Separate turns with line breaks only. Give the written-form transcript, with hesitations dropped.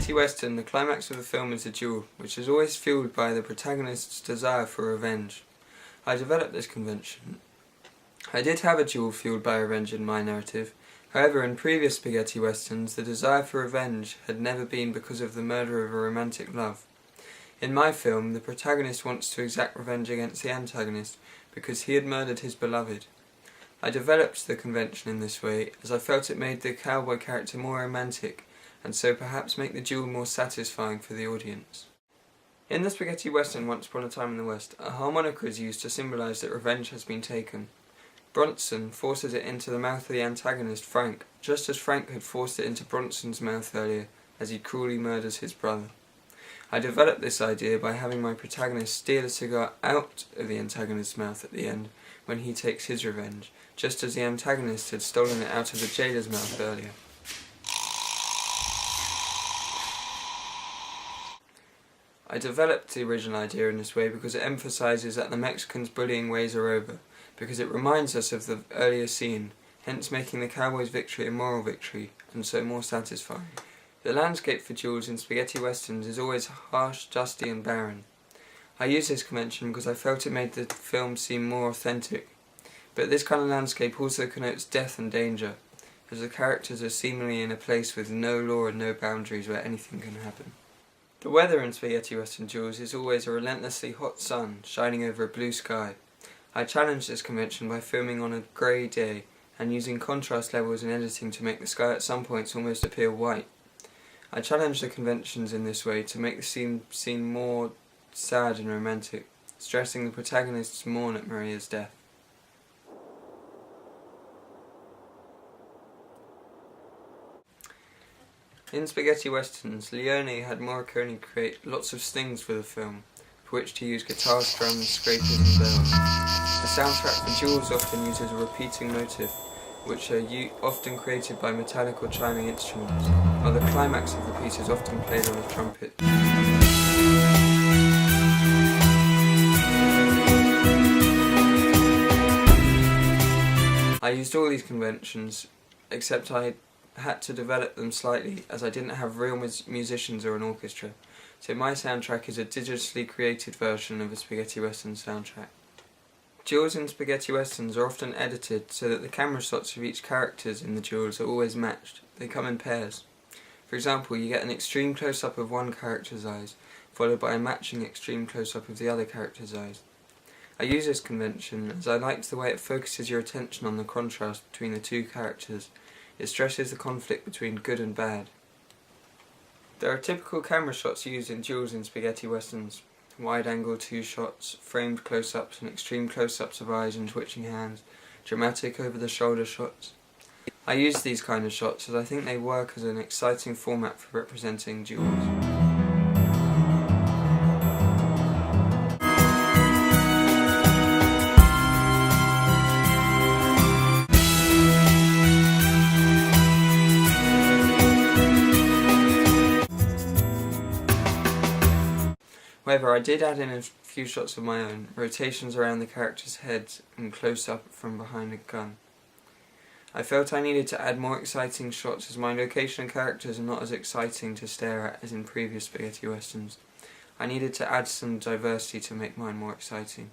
spaghetti western, the climax of the film is a duel, which is always fueled by the protagonist's desire for revenge. I developed this convention. I did have a duel fueled by revenge in my narrative. However, in previous spaghetti westerns, the desire for revenge had never been because of the murder of a romantic love. In my film, the protagonist wants to exact revenge against the antagonist because he had murdered his beloved. I developed the convention in this way as I felt it made the cowboy character more romantic, and so perhaps make the duel more satisfying for the audience. In the spaghetti western Once Upon a Time in the West, a harmonica is used to symbolise that revenge has been taken. Bronson forces it into the mouth of the antagonist, Frank, just as Frank had forced it into Bronson's mouth earlier, as he cruelly murders his brother. I developed this idea by having my protagonist steal a cigar out of the antagonist's mouth at the end, when he takes his revenge, just as the antagonist had stolen it out of the jailer's mouth earlier. I developed the original idea in this way because it emphasises that the Mexicans' bullying ways are over, because it reminds us of the earlier scene, hence making the cowboys' victory a moral victory, and so more satisfying. The landscape for duels in spaghetti westerns is always harsh, dusty and barren. I used this convention because I felt it made the film seem more authentic, but this kind of landscape also connotes death and danger, as the characters are seemingly in a place with no law and no boundaries where anything can happen. The weather in spaghetti western duels is always a relentlessly hot sun shining over a blue sky. I challenged this convention by filming on a grey day and using contrast levels in editing to make the sky at some points almost appear white. I challenged the conventions in this way to make the scene seem more sad and romantic, stressing the protagonist's mourn at Maria's death. In spaghetti westerns, Leone had Morricone create lots of stings for the film, for which to use guitars, drums, scrapers and bells. The soundtrack for duels often uses a repeating motif, which are often created by metallic or chiming instruments, while the climax of the piece is often played on a trumpet. I used all these conventions, except I had to develop them slightly as I didn't have real musicians or an orchestra, so my soundtrack is a digitally created version of a spaghetti western soundtrack. Duels in spaghetti westerns are often edited so that the camera shots of each characters in the duels are always matched. They come in pairs. For example, you get an extreme close-up of one character's eyes, followed by a matching extreme close-up of the other character's eyes. I use this convention as I liked the way it focuses your attention on the contrast between the two characters. It stresses the conflict between good and bad. There are typical camera shots used in duels in spaghetti westerns: wide-angle two-shots, framed close-ups and extreme close-ups of eyes and twitching hands, dramatic over-the-shoulder shots. I use these kind of shots as I think they work as an exciting format for representing duels. However, I did add in a few shots of my own, rotations around the characters' heads and close-up from behind a gun. I felt I needed to add more exciting shots as my location and characters are not as exciting to stare at as in previous spaghetti westerns. I needed to add some diversity to make mine more exciting.